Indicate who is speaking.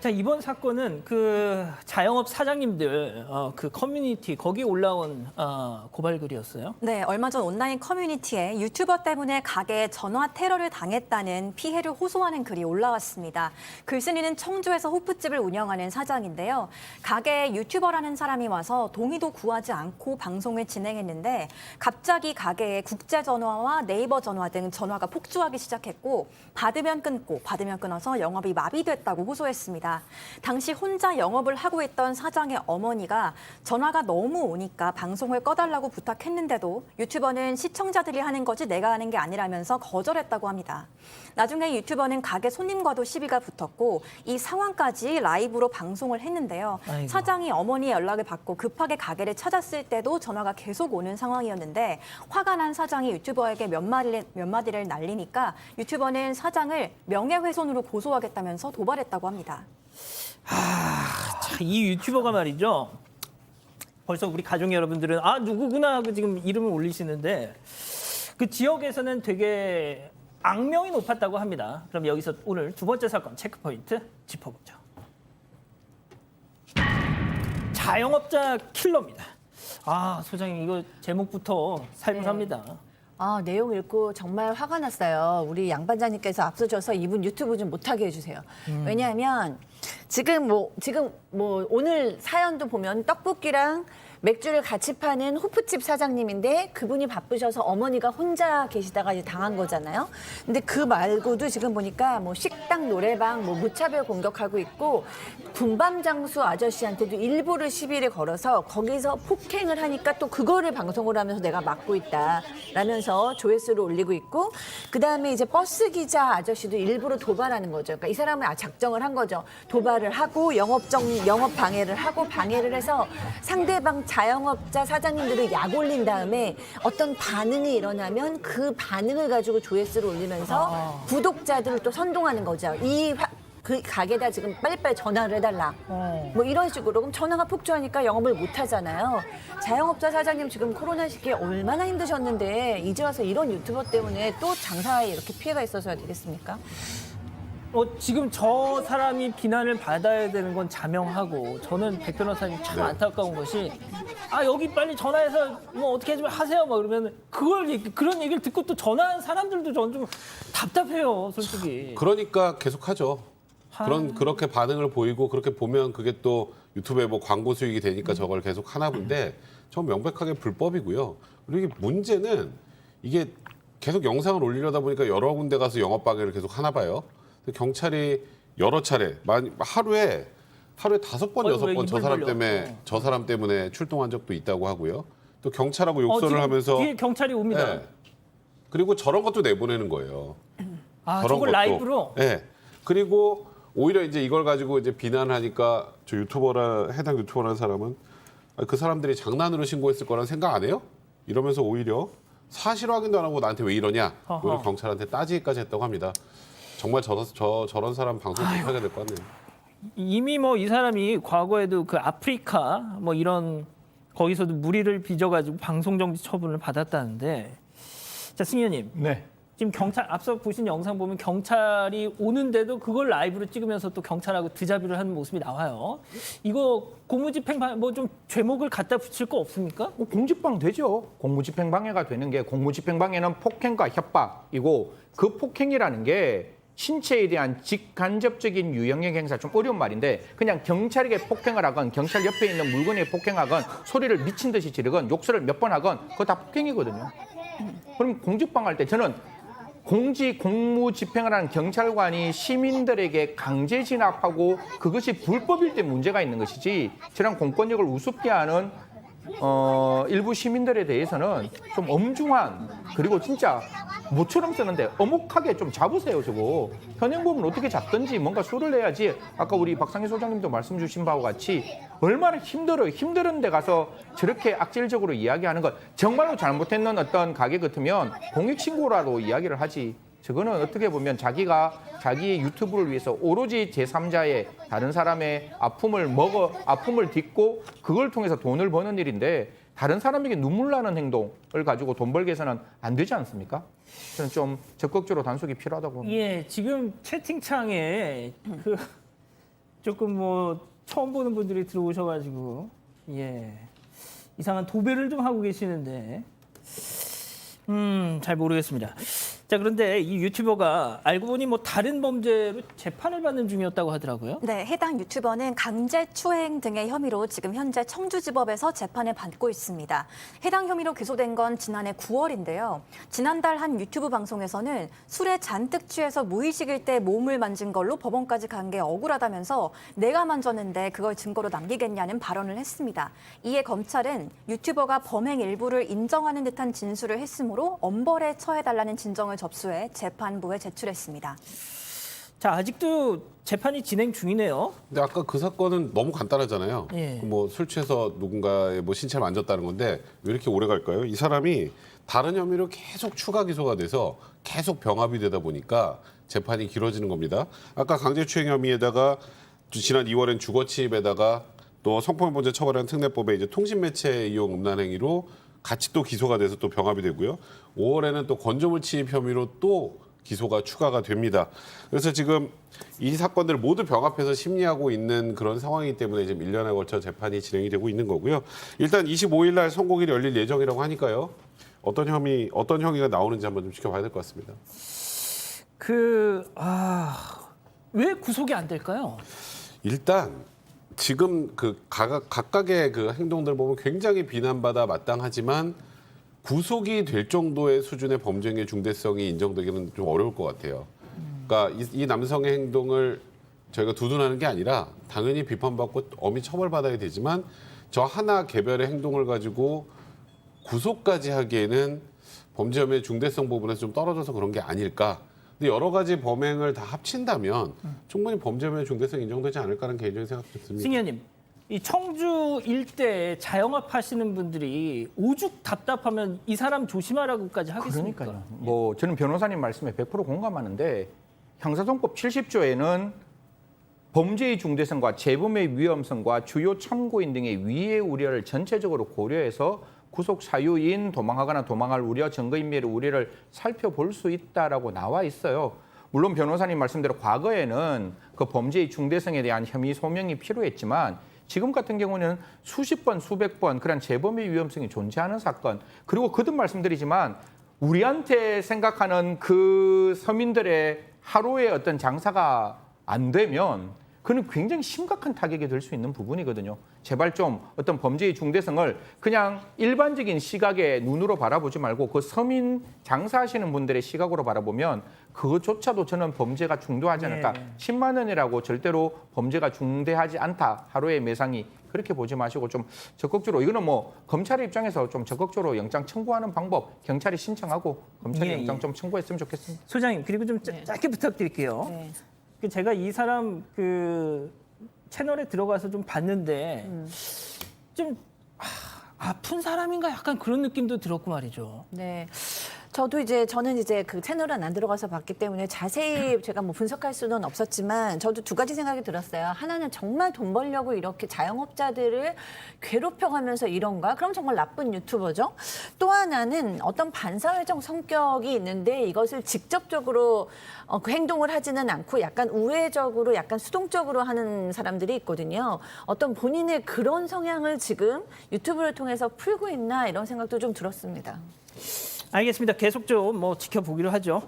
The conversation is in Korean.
Speaker 1: 자, 이번 사건은 그 자영업 사장님들 그 커뮤니티 거기 올라온 고발글이었어요.
Speaker 2: 네, 얼마 전 온라인 커뮤니티에 유튜버 때문에 가게에 전화 테러를 당했다는 피해를 호소하는 글이 올라왔습니다. 글쓴이는 청주에서 호프집을 운영하는 사장인데요. 가게에 유튜버라는 사람이 와서 동의도 구하지 않고 방송을 진행했는데 갑자기 가게에 국제전화와 네이버 전화 등 전화가 폭주하기 시작했고 받으면 끊고 받으면 끊어서 영업이 마비됐다고 호소했습니다. 당시 혼자 영업을 하고 있던 사장의 어머니가 전화가 너무 오니까 방송을 꺼달라고 부탁했는데도 유튜버는 시청자들이 하는 거지 내가 하는 게 아니라면서 거절했다고 합니다. 나중에 유튜버는 가게 손님과도 시비가 붙었고 이 상황까지 라이브로 방송을 했는데요.
Speaker 1: 아이고.
Speaker 2: 사장이 어머니의 연락을 받고 급하게 가게를 찾았을 때도 전화가 계속 오는 상황이었는데 화가 난 사장이 유튜버에게 몇 마디를 날리니까 유튜버는 사장을 명예훼손으로 고소하겠다면서 도발했다고 합니다.
Speaker 1: 자, 이 유튜버가 말이죠. 벌써 우리 가족 여러분들은 누구구나 하고 지금 이름을 올리시는데 그 지역에서는 되게 악명이 높았다고 합니다. 그럼 여기서 오늘 두 번째 사건 체크포인트 짚어보죠. 자영업자 킬러입니다. 소장님 이거 제목부터 살벌합니다.
Speaker 3: 내용 읽고 정말 화가 났어요. 우리 양 반장님께서 앞서줘서 이분 유튜브 좀 못하게 해주세요. 왜냐하면 지금 오늘 사연도 보면 떡볶이랑 맥주를 같이 파는 호프집 사장님인데 그분이 바쁘셔서 어머니가 혼자 계시다가 이제 당한 거잖아요. 근데 그 말고도 지금 보니까 뭐 식당, 노래방, 무차별 공격하고 있고 군밤장수 아저씨한테도 일부러 시비를 걸어서 거기서 폭행을 하니까 또 그거를 방송을 하면서 내가 막고 있다라면서 조회수를 올리고 있고 그다음에 이제 버스 기자 아저씨도 일부러 도발하는 거죠. 그러니까 이 사람은 작정을 한 거죠. 도발을 하고 영업 방해를 하고 방해를 해서 상대방 자영업자 사장님들을 약 올린 다음에 어떤 반응이 일어나면 그 반응을 가지고 조회수를 올리면서 구독자들을 또 선동하는 거죠. 그 가게에다 지금 빨리빨리 전화를 해달라. 뭐 이런 식으로. 그럼 전화가 폭주하니까 영업을 못 하잖아요. 자영업자 사장님 지금 코로나 시기에 얼마나 힘드셨는데 이제 와서 이런 유튜버 때문에 또 장사에 이렇게 피해가 있어서야 되겠습니까?
Speaker 1: 지금 저 사람이 비난을 받아야 되는 건 자명하고 저는 백 변호사님 참 안타까운 것이 여기 빨리 전화해서 뭐 어떻게 좀 하세요 막 그러면 그런 얘기를 듣고 또 전화한 사람들도 저는 좀 답답해요 솔직히.
Speaker 4: 그러니까 계속하죠. 그렇게 반응을 보이고 그렇게 보면 그게 또 유튜브에 뭐 광고 수익이 되니까 저걸 계속 하나 본데 전 명백하게 불법이고요. 그리고 이게 문제는 이게 계속 영상을 올리려다 보니까 여러 군데 가서 영업 방해를 계속 하나 봐요. 경찰이 여러 차례 하루에 5번, 6번 저 사람 때문에 출동한 적도 있다고 하고요. 또 경찰하고 욕설을 하면서
Speaker 1: 뒤에 경찰이 옵니다.
Speaker 4: 네. 그리고 저런 것도 내보내는 거예요. 저런
Speaker 1: 저걸
Speaker 4: 것도.
Speaker 1: 라이브로?
Speaker 4: 네. 그리고 오히려 이제 이걸 가지고 이제 비난하니까 해당 유튜버라는 사람은 그 사람들이 장난으로 신고했을 거란 생각 안 해요? 이러면서 오히려 사실 확인도 안 하고 나한테 왜 이러냐? 오히려 경찰한테 따지기까지 했다고 합니다. 정말 저런 사람 방송 못하게 될 것 같네요.
Speaker 1: 이미 뭐 이 사람이 과거에도 그 아프리카 뭐 이런 거기서도 무리를 빚어가지고 방송정지 처분을 받았다는데 자 승희님.
Speaker 5: 네.
Speaker 1: 지금 경찰 앞서 보신 영상 보면 경찰이 오는데도 그걸 라이브로 찍으면서 또 경찰하고 드자뷰를 하는 모습이 나와요. 이거 공무집행 뭐 좀 죄목을 갖다 붙일 거 없습니까?
Speaker 5: 공직방 되죠. 공무집행방해가 되는 게 공무집행방해는 폭행과 협박이고 그 폭행이라는 게 신체에 대한 직간접적인 유형의 행사 좀 어려운 말인데 그냥 경찰에게 폭행을 하건 경찰 옆에 있는 물건에 폭행하건 소리를 미친 듯이 지르건 욕설을 몇 번 하건 그거 다 폭행이거든요. 그럼 공직방할 때 저는 공무집행을 하는 경찰관이 시민들에게 강제 진압하고 그것이 불법일 때 문제가 있는 것이지 저런 공권력을 우습게 하는 일부 시민들에 대해서는 좀 엄중한 그리고 진짜 모처럼 쓰는데 어묵하게 좀 잡으세요. 저거 현행범은 어떻게 잡든지 뭔가 수를 내야지. 아까 우리 박상희 소장님도 말씀 주신 바와 같이 얼마나 힘든 데 가서 저렇게 악질적으로 이야기하는 것 정말로 잘못했는 어떤 가게 같으면 공익신고라도 이야기를 하지. 저거는 어떻게 보면 자기의 유튜브를 위해서 오로지 제3자의 다른 사람의 아픔을 딛고 그걸 통해서 돈을 버는 일인데 다른 사람에게 눈물 나는 행동을 가지고 돈 벌게 해서는 안 되지 않습니까? 저는 좀 적극적으로 단속이 필요하다고 봅니다.
Speaker 1: 예, 지금 채팅창에 그 조금 뭐 처음 보는 분들이 들어오셔가지고 예 이상한 도배를 좀 하고 계시는데 잘 모르겠습니다. 자 그런데 이 유튜버가 알고 보니 뭐 다른 범죄로 재판을 받는 중이었다고 하더라고요.
Speaker 2: 네, 해당 유튜버는 강제추행 등의 혐의로 지금 현재 청주지법에서 재판을 받고 있습니다. 해당 혐의로 기소된 건 지난해 9월인데요. 지난달 한 유튜브 방송에서는 술에 잔뜩 취해서 무의식일 때 몸을 만진 걸로 법원까지 간 게 억울하다면서 내가 만졌는데 그걸 증거로 남기겠냐는 발언을 했습니다. 이에 검찰은 유튜버가 범행 일부를 인정하는 듯한 진술을 했으므로 엄벌에 처해달라는 진정을 접수해 재판부에 제출했습니다.
Speaker 1: 자 아직도 재판이 진행 중이네요.
Speaker 4: 근데 아까 그 사건은 너무 간단하잖아요.
Speaker 1: 예.
Speaker 4: 뭐 술 취해서 누군가의 뭐 신체를 만졌다는 건데 왜 이렇게 오래 갈까요? 이 사람이 다른 혐의로 계속 추가 기소가 돼서 계속 병합이 되다 보니까 재판이 길어지는 겁니다. 아까 강제추행 혐의에다가 지난 2월엔 주거침입에다가 또 성폭력범죄 처벌하는 특례법에 이제 통신매체 이용 음란 행위로 같이 또 기소가 돼서 또 병합이 되고요. 5월에는 또 건조물 침입 혐의로 또 기소가 추가가 됩니다. 그래서 지금 이 사건들을 모두 병합해서 심리하고 있는 그런 상황이기 때문에 지금 1년에 걸쳐 재판이 진행이 되고 있는 거고요. 일단 25일 날 선고일이 열릴 예정이라고 하니까요. 어떤 형의가 나오는지 한번 좀 지켜봐야 될 것 같습니다.
Speaker 1: 왜 구속이 안 될까요?
Speaker 4: 일단 지금 그 각각의 그 행동들 보면 굉장히 비난받아 마땅하지만 구속이 될 정도의 수준의 범죄의 중대성이 인정되기는 좀 어려울 것 같아요. 그러니까 이 남성의 행동을 저희가 두둔하는 게 아니라 당연히 비판받고 엄히 처벌받아야 되지만 저 하나 개별의 행동을 가지고 구속까지 하기에는 범죄 혐의의 중대성 부분에서 좀 떨어져서 그런 게 아닐까. 근데 여러 가지 범행을 다 합친다면 충분히 범죄 혐의의 중대성이 인정되지 않을까라는 개인적인 생각도 듭니다.
Speaker 1: 승현님, 이 청주 일대에 자영업 하시는 분들이 오죽 답답하면 이 사람 조심하라고까지 하겠습니까?
Speaker 5: 그러니까요. 뭐 저는 변호사님 말씀에 100% 공감하는데 형사소송법 70조에는 범죄의 중대성과 재범의 위험성과 주요 참고인 등의 위해 우려를 전체적으로 고려해서 구속 사유인 도망하거나 도망할 우려, 증거인멸의 우려를 살펴볼 수 있다라고 나와 있어요. 물론 변호사님 말씀대로 과거에는 그 범죄의 중대성에 대한 혐의 소명이 필요했지만 지금 같은 경우는 수십 번, 수백 번 그런 재범의 위험성이 존재하는 사건, 그리고 거듭 말씀드리지만 우리한테 생각하는 그 서민들의 하루의 어떤 장사가 안 되면 그는 굉장히 심각한 타격이 될 수 있는 부분이거든요. 제발 좀 어떤 범죄의 중대성을 그냥 일반적인 시각의 눈으로 바라보지 말고 그 서민 장사하시는 분들의 시각으로 바라보면 그것조차도 저는 범죄가 중도하지 않을까. 10만 원이라고 절대로 범죄가 중대하지 않다. 하루의 매상이. 그렇게 보지 마시고 좀 적극적으로, 이거는 뭐 검찰의 입장에서 좀 적극적으로 영장 청구하는 방법, 경찰이 신청하고 검찰이 영장 좀 청구했으면 좋겠습니다.
Speaker 1: 소장님, 그리고 좀 짧게 부탁드릴게요.
Speaker 3: 네.
Speaker 1: 제가 이 사람 그 채널에 들어가서 좀 봤는데 좀 아픈 사람인가 약간 그런 느낌도 들었고 말이죠.
Speaker 3: 네. 저는 이제 그 채널은 안 들어가서 봤기 때문에 자세히 제가 뭐 분석할 수는 없었지만 저도 두 가지 생각이 들었어요. 하나는 정말 돈 벌려고 이렇게 자영업자들을 괴롭혀가면서 이런가? 그럼 정말 나쁜 유튜버죠. 또 하나는 어떤 반사회적 성격이 있는데 이것을 직접적으로 그 행동을 하지는 않고 약간 우회적으로 약간 수동적으로 하는 사람들이 있거든요. 어떤 본인의 그런 성향을 지금 유튜브를 통해서 풀고 있나 이런 생각도 좀 들었습니다.
Speaker 1: 알겠습니다. 계속 좀 뭐 지켜보기로 하죠.